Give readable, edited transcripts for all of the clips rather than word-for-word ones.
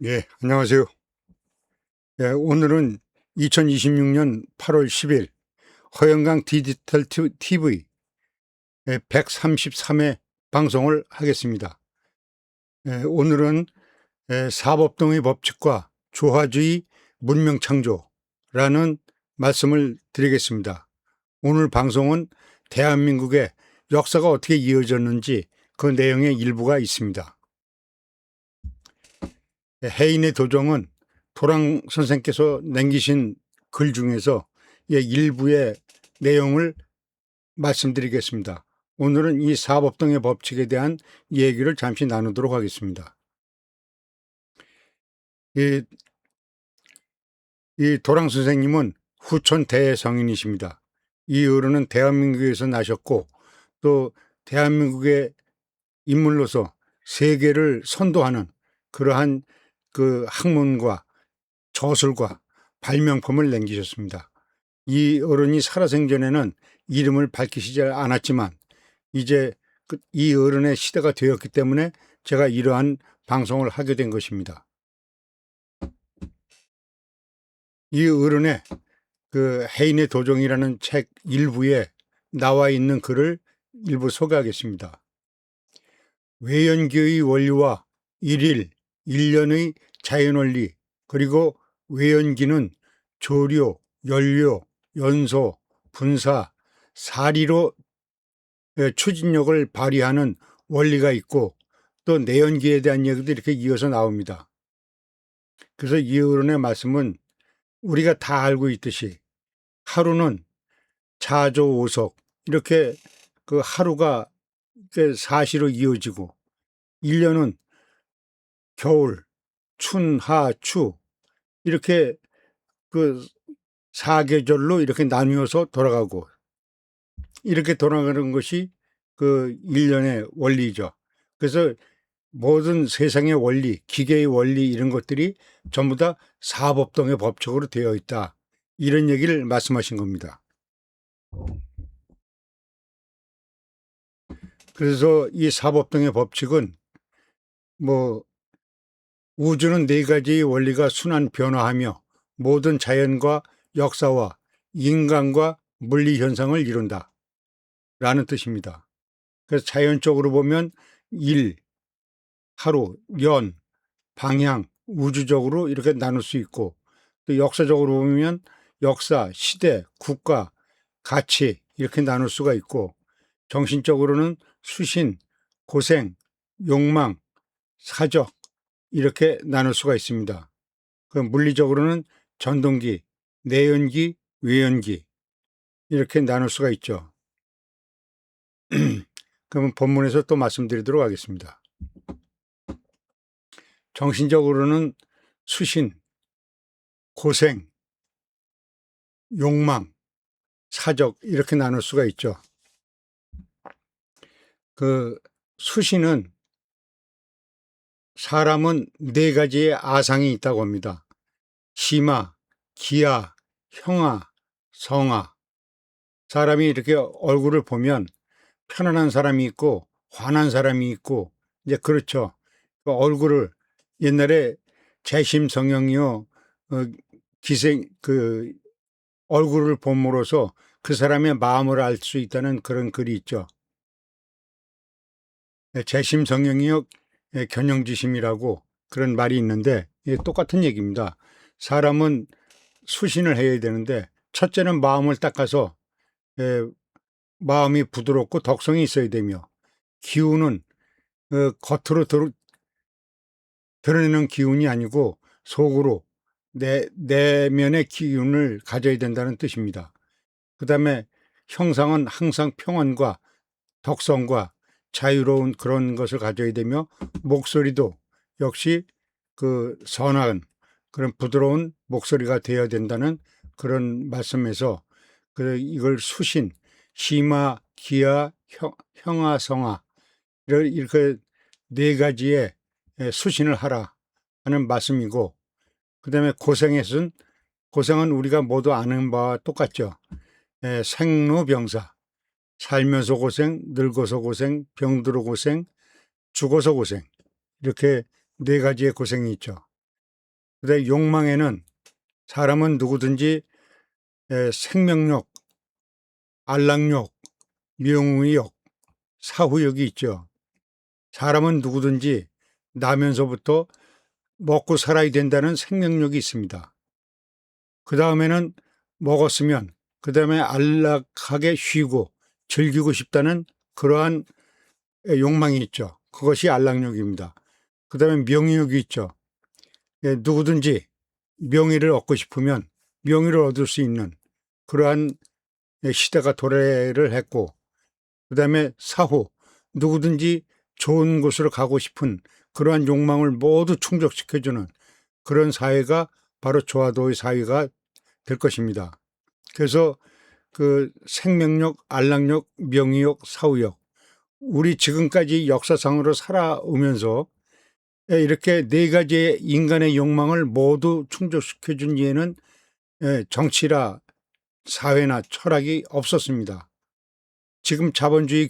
예, 안녕하세요. 예, 오늘은 2026년 8월 10일 허영강 디지털 TV 133회 방송을 하겠습니다. 예, 오늘은 사법동의 법칙과 조화주의 문명창조라는 말씀을 드리겠습니다. 오늘 방송은 대한민국의 역사가 어떻게 이어졌는지 그 내용의 일부가 있습니다. 해인의 도정은 도랑 선생께서 남기신 글 중에서 일부의 내용을 말씀드리겠습니다. 오늘은 이 사법동의 법칙에 대한 얘기를 잠시 나누도록 하겠습니다. 이 도랑 선생님은 후촌 대성인이십니다. 이 어른은 대한민국에서 나셨고 또 대한민국의 인물로서 세계를 선도하는 그러한 그 학문과 저술과 발명품을 남기셨습니다. 이 어른이 살아생전에는 이름을 밝히시지 않았지만 이제 이 어른의 시대가 되었기 때문에 제가 이러한 방송을 하게 된 것입니다. 이 어른의 그 해인의 도정이라는 책 일부에 나와 있는 글을 일부 소개하겠습니다. 외연기의 원리와 일일, 일년의 자연원리, 그리고 외연기는 조류, 연료, 연소, 분사, 사리로 추진력을 발휘하는 원리가 있고 또 내연기에 대한 얘기도 이렇게 이어서 나옵니다. 그래서 이 어른의 말씀은 우리가 다 알고 있듯이 하루는 자조오석 이렇게 그 하루가 사시로 이어지고 1년은 겨울, 춘, 하, 추 이렇게 그 사계절로 이렇게 나뉘어서 돌아가고 이렇게 돌아가는 것이 그 1년의 원리죠. 그래서 모든 세상의 원리, 기계의 원리 이런 것들이 전부 다 사법동의 법칙으로 되어 있다. 이런 얘기를 말씀하신 겁니다. 그래서 이 사법동의 법칙은 뭐 우주는 네 가지의 원리가 순환 변화하며 모든 자연과 역사와 인간과 물리 현상을 이룬다. 라는 뜻입니다. 그래서 자연적으로 보면 일, 하루, 연, 방향, 우주적으로 이렇게 나눌 수 있고 또 역사적으로 보면 역사, 시대, 국가, 가치 이렇게 나눌 수가 있고 정신적으로는 수신, 고생, 욕망, 사적 이렇게 나눌 수가 있습니다. 그럼 물리적으로는 전동기, 내연기, 외연기 이렇게 나눌 수가 있죠. 그러면 본문에서 또 말씀드리도록 하겠습니다. 정신적으로는 수신, 고생, 욕망, 사적 이렇게 나눌 수가 있죠. 그 수신은 사람은 네 가지의 아상이 있다고 합니다. 심화, 기하, 형하, 성하. 사람이 이렇게 얼굴을 보면 편안한 사람이 있고 화난 사람이 있고 이제 그렇죠. 그 얼굴을 옛날에 재심성형이요 기생 그 얼굴을 봄으로써 그 사람의 마음을 알 수 있다는 그런 글이 있죠. 재심성형이요 견영지심이라고 그런 말이 있는데 똑같은 얘기입니다. 사람은 수신을 해야 되는데 첫째는 마음을 닦아서 마음이 부드럽고 덕성이 있어야 되며 기운은 겉으로 드러내는 기운이 아니고 속으로 내면의 기운을 가져야 된다는 뜻입니다. 그 다음에 형상은 항상 평안과 덕성과 자유로운 그런 것을 가져야 되며 목소리도 역시 그 선한 그런 부드러운 목소리가 되어야 된다는 그런 말씀에서 이걸 수신, 심화, 기하, 형하, 성하 이렇게 네 가지의 수신을 하라 하는 말씀이고 그다음에 고생은 우리가 모두 아는 바와 똑같죠. 생로병사 살면서 고생, 늙어서 고생, 병들어 고생, 죽어서 고생 이렇게 네 가지의 고생이 있죠. 그다음에 욕망에는 사람은 누구든지 생명력, 안락욕, 명의욕, 사후욕이 있죠. 사람은 누구든지 나면서부터 먹고 살아야 된다는 생명력이 있습니다. 그 다음에는 먹었으면 그 다음에 안락하게 쉬고 즐기고 싶다는 그러한 욕망이 있죠. 그것이 안락욕입니다. 그 다음에 명의욕이 있죠. 누구든지 명의를 얻고 싶으면 명의를 얻을 수 있는 그러한 시대가 도래를 했고, 그 다음에 사후, 누구든지 좋은 곳으로 가고 싶은 그러한 욕망을 모두 충족시켜주는 그런 사회가 바로 조화도의 사회가 될 것입니다. 그래서 그 생명력, 안락력, 명의욕, 사후욕, 우리 지금까지 역사상으로 살아오면서 이렇게 네 가지의 인간의 욕망을 모두 충족시켜준 예는 정치나 사회나 철학이 없었습니다. 지금 자본주의,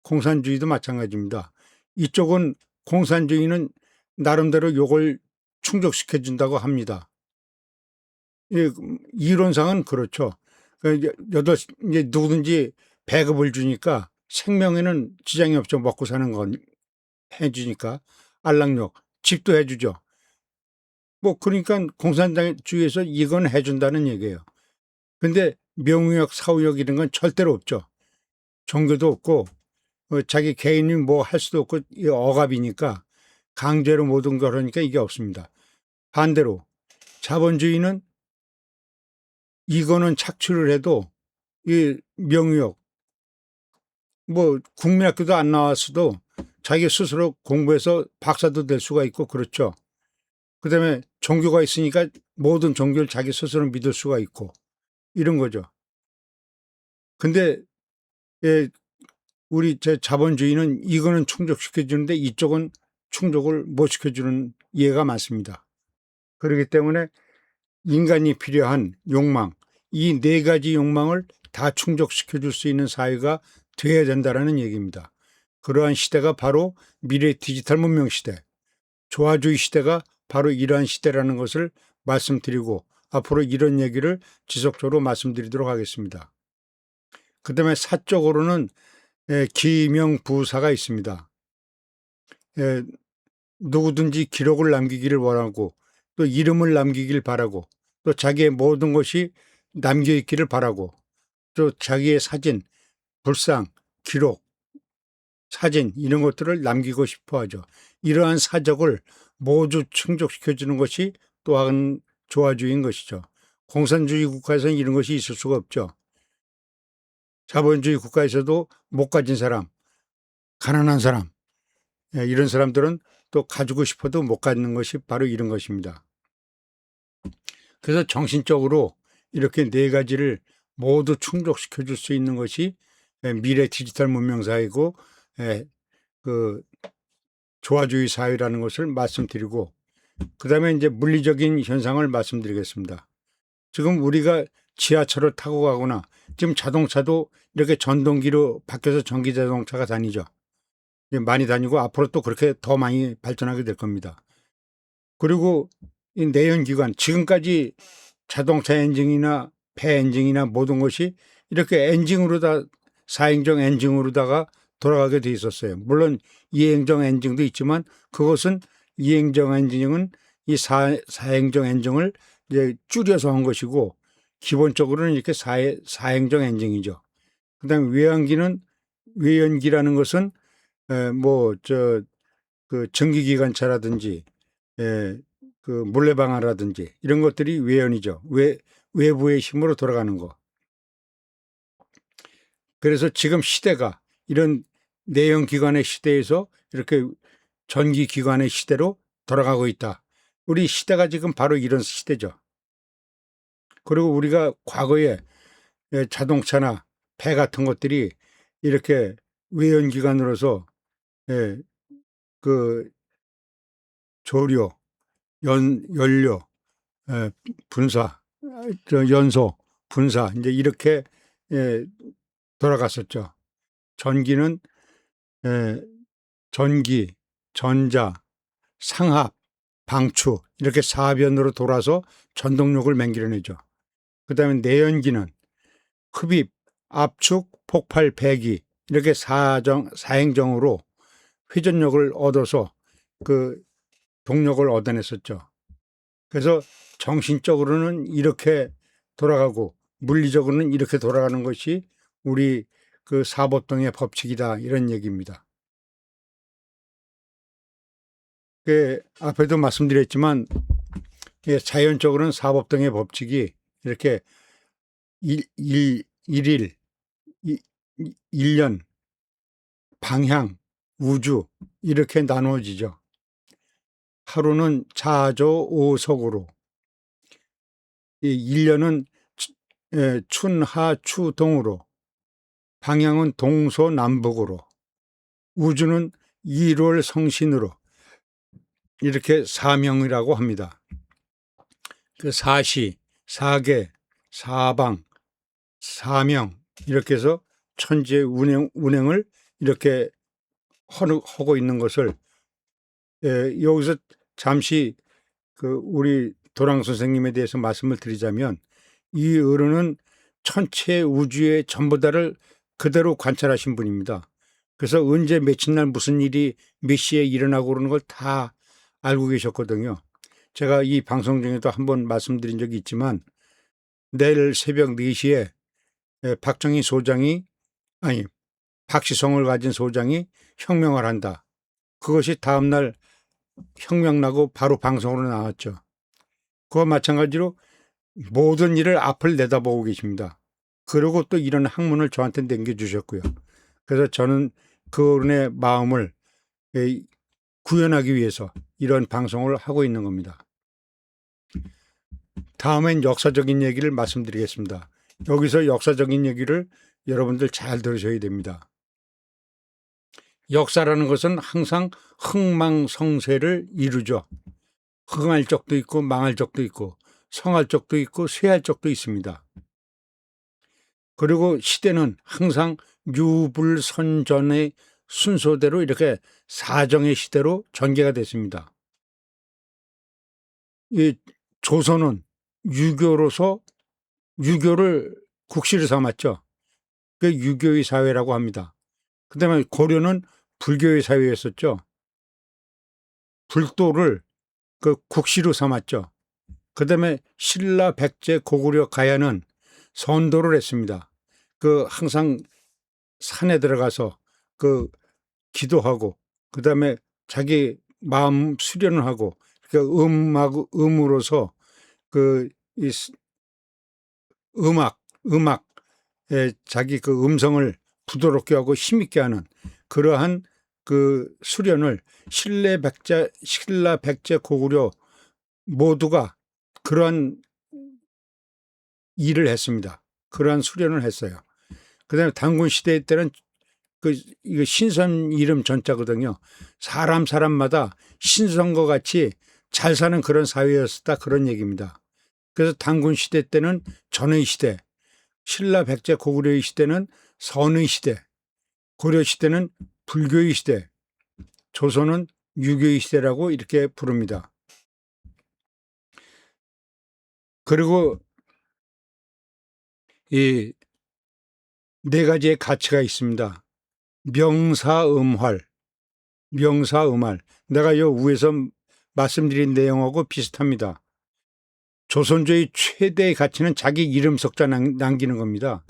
공산주의도 마찬가지입니다. 이쪽은 공산주의는 나름대로 요걸 충족시켜준다고 합니다. 이론상은 그렇죠. 이제 누구든지 배급을 주니까 생명에는 지장이 없죠. 먹고 사는 건 해주니까. 안락욕, 집도 해주죠. 뭐 그러니까 공산주의에서 이건 해준다는 얘기예요. 근데 명의욕, 사후욕 이런 건 절대로 없죠. 종교도 없고 자기 개인이 뭐 할 수도 없고 억압이니까 강제로 모든 걸 하니까 이게 없습니다. 반대로 자본주의는 이거는 착취를 해도 이 명의욕 뭐 국민학교도 안 나왔어도 자기 스스로 공부해서 박사도 될 수가 있고 그렇죠. 그다음에 종교가 있으니까 모든 종교를 자기 스스로 믿을 수가 있고 이런 거죠. 근데 우리 제 자본주의는 이거는 충족시켜 주는데 이쪽은 충족을 못 시켜주는 예가 많습니다. 그렇기 때문에 인간이 필요한 욕망, 이 네 가지 욕망을 다 충족시켜 줄 수 있는 사회가 되어야 된다는 얘기입니다. 그러한 시대가 바로 미래 디지털 문명 시대, 조화주의 시대가 바로 이러한 시대라는 것을 말씀드리고 앞으로 이런 얘기를 지속적으로 말씀드리도록 하겠습니다. 그 다음에 사적으로는 기명부사가 있습니다. 누구든지 기록을 남기기를 원하고 또 이름을 남기길 바라고 또 자기의 모든 것이 남겨 있기를 바라고 또 자기의 사진, 불상, 기록, 사진 이런 것들을 남기고 싶어 하죠. 이러한 사적을 모두 충족시켜 주는 것이 또한 조화주의인 것이죠. 공산주의 국가에서는 이런 것이 있을 수가 없죠. 자본주의 국가에서도 못 가진 사람, 가난한 사람 이런 사람들은 또 가지고 싶어도 못 갖는 것이 바로 이런 것입니다. 그래서 정신적으로 이렇게 네 가지를 모두 충족시켜 줄 수 있는 것이 미래 디지털 문명 사회고 그 조화주의 사회라는 것을 말씀드리고 그다음에 이제 물리적인 현상을 말씀드리겠습니다. 지금 우리가 지하철을 타고 가거나 지금 자동차도 이렇게 전동기로 바뀌어서 전기 자동차가 다니죠. 많이 다니고 앞으로 또 그렇게 더 많이 발전하게 될 겁니다. 그리고 이 내연기관 지금까지 자동차 엔진이나 배 엔진이나 모든 것이 이렇게 엔진으로 다 사행정 엔진으로다가 돌아가게 돼 있었어요. 물론 이행정 엔진도 있지만 그것은 이행정 엔진은 이 사행정 엔진을 이제 줄여서 한 것이고 기본적으로는 이렇게 사행정 엔진이죠. 그다음에 외연기라는 것은 그 전기기관차라든지 그 물레방아라든지 이런 것들이 외연이죠. 외부의 힘으로 돌아가는 거. 그래서 지금 시대가 이런 내연기관의 시대에서 이렇게 전기기관의 시대로 돌아가고 있다. 우리 시대가 지금 바로 이런 시대죠. 그리고 우리가 과거에 자동차나 배 같은 것들이 이렇게 외연기관으로서 그 조류, 연료, 분사, 연소, 분사 이제 이렇게 돌아갔었죠. 전기는 전기, 전자, 상합 방추 이렇게 사변으로 돌아서 전동력을 만들어내죠. 그 다음에 내연기는 흡입, 압축, 폭발, 배기 이렇게 사행정으로 회전력을 얻어서 그 동력을 얻어냈었죠. 그래서 정신적으로는 이렇게 돌아가고 물리적으로는 이렇게 돌아가는 것이 우리 그 사법동의 법칙이다 이런 얘기입니다. 그 앞에도 말씀드렸지만 자연적으로는 사법동의 법칙이 이렇게 일일, 1년, 방향, 우주 이렇게 나누어지죠. 하루는 자조 오석으로, 1년은 춘하추동으로, 방향은 동서남북으로, 우주는 일월성신으로 이렇게 사명이라고 합니다. 그 사시, 사계, 사방, 사명 이렇게 해서 천지의 운행을 이렇게 하고 있는 것을 여기서 잠시 그 우리 도랑 선생님에 대해서 말씀을 드리자면 이 어른은 천체 우주의 전부 다를 그대로 관찰하신 분입니다. 그래서 언제 며칠 날 무슨 일이 몇 시에 일어나고 그러는 걸 다 알고 계셨거든요. 제가 이 방송 중에도 한번 말씀드린 적이 있지만 내일 새벽 4시에 박정희 소장이 박시성을 가진 소장이 혁명을 한다. 그것이 다음날 혁명 나고 바로 방송으로 나왔죠. 그와 마찬가지로 모든 일을 앞을 내다보고 계십니다. 그리고 또 이런 학문을 저한테 남겨주셨고요. 그래서 저는 그 어른의 마음을 구현하기 위해서 이런 방송을 하고 있는 겁니다. 다음엔 역사적인 얘기를 말씀드리겠습니다. 여기서 역사적인 얘기를 여러분들 잘 들으셔야 됩니다. 역사라는 것은 항상 흥망성쇠를 이루죠. 흥할 적도 있고 망할 적도 있고 성할 적도 있고 쇠할 적도 있습니다. 그리고 시대는 항상 유불선전의 순서대로 이렇게 사정의 시대로 전개가 됐습니다. 이 조선은 유교로서 유교를 국시를 삼았죠. 그 유교의 사회라고 합니다. 그다음에 고려는 불교의 사회였었죠. 불도를 그 국시로 삼았죠. 그다음에 신라, 백제, 고구려, 가야는 선도를 했습니다. 그 항상 산에 들어가서 그 기도하고 그다음에 자기 마음 수련을 하고 그 음으로서 그 이 음악에 자기 그 음성을 부드럽게 하고 힘있게 하는 그러한 그 수련을 신라, 백제, 고구려 모두가 그러한 일을 했습니다. 그러한 수련을 했어요. 그다음에 단군 시대 때는 이거 신선 이름 전자거든요. 사람마다 신선과 같이 잘 사는 그런 사회였다 그런 얘기입니다. 그래서 단군 시대 때는 전의 시대, 신라, 백제, 고구려의 시대는 선의 시대, 고려 시대는 불교의 시대, 조선은 유교의 시대라고 이렇게 부릅니다. 그리고 이 네 가지의 가치가 있습니다. 명사음활. 내가 요 위에서 말씀드린 내용하고 비슷합니다. 조선조의 최대의 가치는 자기 이름 석자 남기는 겁니다.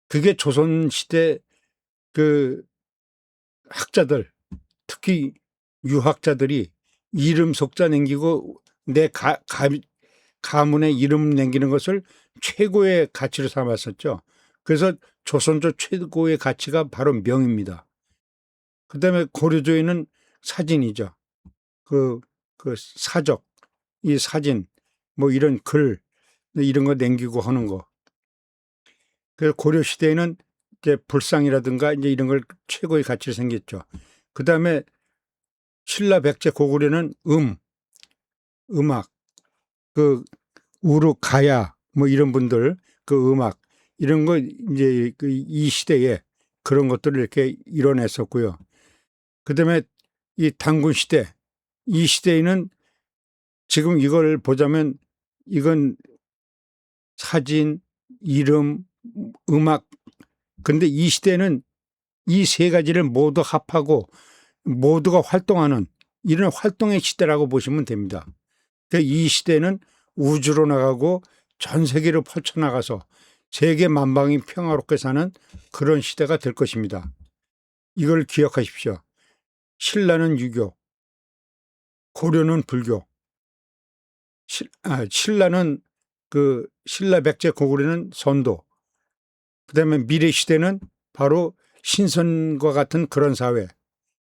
그게 조선시대 그 학자들, 특히 유학자들이 이름 석자 남기고 내 가문의 이름 남기는 것을 최고의 가치로 삼았었죠. 그래서 조선조 최고의 가치가 바로 명입니다. 그 다음에 고려조에는 사진이죠. 그 사적, 이 사진, 뭐 이런 글, 이런 거 남기고 하는 거. 그래서 고려 시대에는 이제 불상이라든가 이제 이런 걸 최고의 가치로 생겼죠. 그 다음에 신라, 백제, 고구려는 음악, 그 우르, 가야, 뭐 이런 분들 그 음악 이런 거 이제 이 시대에 그런 것들을 이렇게 이뤄냈었고요. 그 다음에 이 단군 시대, 이 시대에는 지금 이걸 보자면 이건 사진, 이름, 음악. 근데 이 시대는 이 세 가지를 모두 합하고 모두가 활동하는 이런 활동의 시대라고 보시면 됩니다. 이 시대는 우주로 나가고 전 세계로 펼쳐나가서 세계 만방이 평화롭게 사는 그런 시대가 될 것입니다. 이걸 기억하십시오. 신라는 유교, 고려는 불교, 신라는 신라 백제 고구려는 선도, 그다음에 미래 시대는 바로 신선과 같은 그런 사회,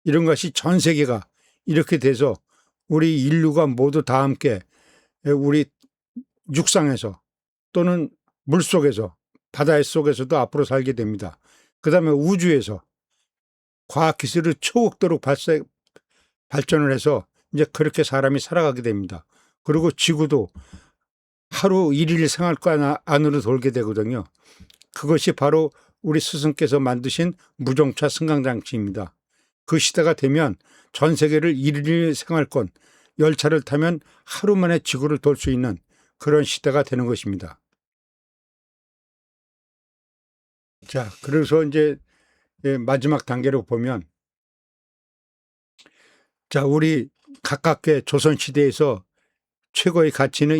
이런 것이 전 세계가 이렇게 돼서 우리 인류가 모두 다 함께 우리 육상에서 또는 물속에서 바다 속에서도 앞으로 살게 됩니다. 그다음에 우주에서 과학기술을 초극도로 발전을 해서 이제 그렇게 사람이 살아가게 됩니다. 그리고 지구도 하루 일일 생활권 안으로 돌게 되거든요. 그것이 바로 우리 스승께서 만드신 무정차 승강장치입니다. 그 시대가 되면 전 세계를 일일 생활권, 열차를 타면 하루 만에 지구를 돌 수 있는 그런 시대가 되는 것입니다. 자, 그래서 이제 마지막 단계로 보면, 자, 우리 가깝게 조선시대에서 최고의 가치는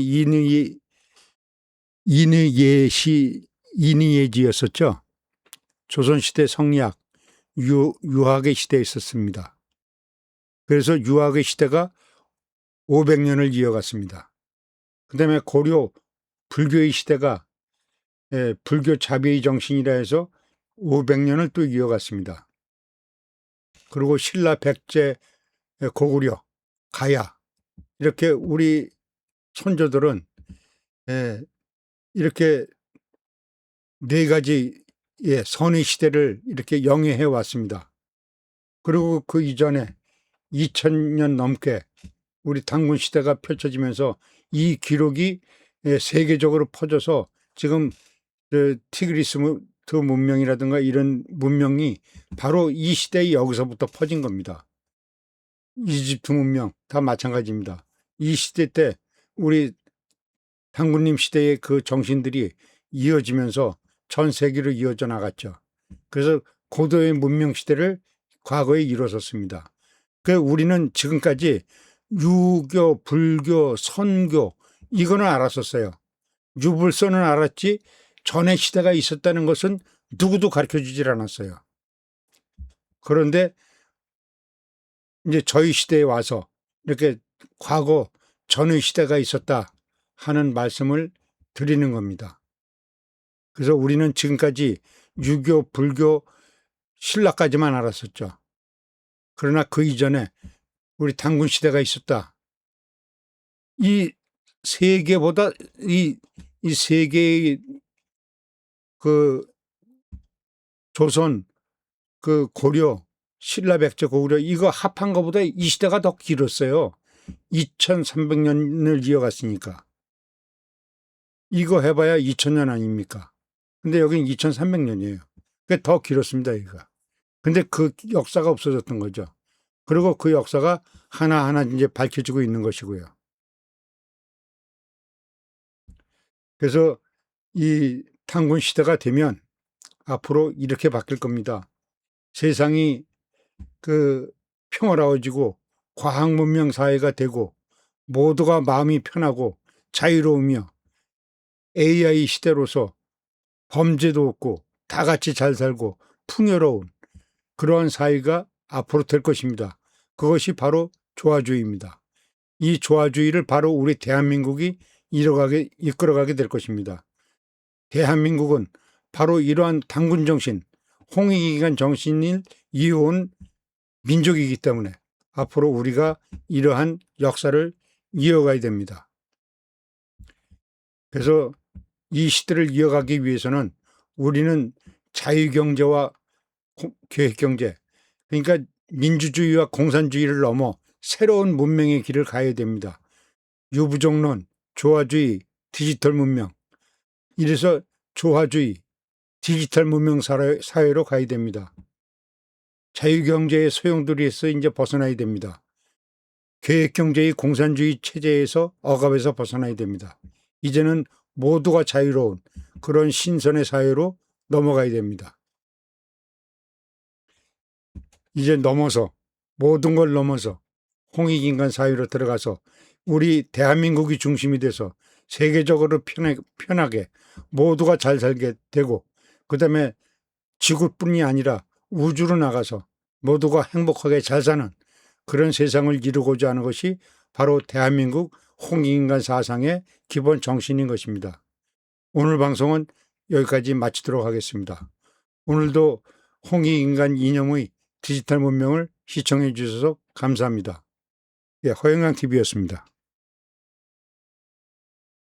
인의예지였었죠. 조선시대 성리학, 유학의 시대에 있었습니다. 그래서 유학의 시대가 500년을 이어갔습니다. 그 다음에 고려 불교의 시대가 불교 자비의 정신이라 해서 500년을 또 이어갔습니다. 그리고 신라 백제 고구려 가야 이렇게 우리 선조들은 이렇게 네 가지의 선의 시대를 이렇게 영위해 왔습니다. 그리고 그 이전에 2000년 넘게 우리 단군 시대가 펼쳐지면서 이 기록이 세계적으로 퍼져서 지금 티그리스 문명이라든가 이런 문명이 바로 이 시대에 여기서부터 퍼진 겁니다. 이집트 문명 다 마찬가지입니다. 이 시대 때 우리 단군님 시대의 그 정신들이 이어지면서 전 세계로 이어져 나갔죠. 그래서 고도의 문명 시대를 과거에 이뤄섰습니다. 그 우리는 지금까지 유교, 불교, 선교 이거는 알았었어요. 유불선은 알았지 전의 시대가 있었다는 것은 누구도 가르쳐 주질 않았어요. 그런데 이제 저희 시대에 와서 이렇게 과거 전의 시대가 있었다 하는 말씀을 드리는 겁니다. 그래서 우리는 지금까지 유교, 불교, 신라까지만 알았었죠. 그러나 그 이전에 우리 단군 시대가 있었다. 이 세계보다 이 세계의 그 조선, 그 고려, 신라 백제 고구려 이거 합한 것보다 이 시대가 더 길었어요. 2300년을 이어갔으니까. 이거 해봐야 2000년 아닙니까? 근데 여긴 2300년이에요. 그게 더 길었습니다, 이거. 근데 그 역사가 없어졌던 거죠. 그리고 그 역사가 하나하나 이제 밝혀지고 있는 것이고요. 그래서 이 단군 시대가 되면 앞으로 이렇게 바뀔 겁니다. 세상이 평화로워지고 과학 문명 사회가 되고 모두가 마음이 편하고 자유로우며 AI 시대로서 범죄도 없고 다 같이 잘 살고 풍요로운 그러한 사회가 앞으로 될 것입니다. 그것이 바로 조화주의입니다. 이 조화주의를 바로 우리 대한민국이 이끌어가게 될 것입니다. 대한민국은 바로 이러한 단군 정신, 홍익기관 정신을 이어온 민족이기 때문에 앞으로 우리가 이러한 역사를 이어가야 됩니다. 그래서 이 시대를 이어가기 위해서는 우리는 자유경제와 계획경제, 그러니까 민주주의와 공산주의를 넘어 새로운 문명의 길을 가야 됩니다. 유부족론, 조화주의, 디지털 문명. 이래서 조화주의, 디지털 문명 사회로 가야 됩니다. 자유경제의 소용돌이에서 이제 벗어나야 됩니다. 계획경제의 공산주의 체제에서 억압에서 벗어나야 됩니다. 이제는 모두가 자유로운 그런 신선의 사회로 넘어가야 됩니다. 이제 넘어서 모든 걸 넘어서 홍익인간 사회로 들어가서 우리 대한민국이 중심이 돼서 세계적으로 편하게 모두가 잘 살게 되고 그다음에 지구뿐이 아니라 우주로 나가서 모두가 행복하게 잘 사는 그런 세상을 이루고자 하는 것이 바로 대한민국 홍익인간 사상의 기본 정신인 것입니다. 오늘 방송은 여기까지 마치도록 하겠습니다. 오늘도 홍익인간 이념의 디지털 문명을 시청해 주셔서 감사합니다. 허영양 TV였습니다.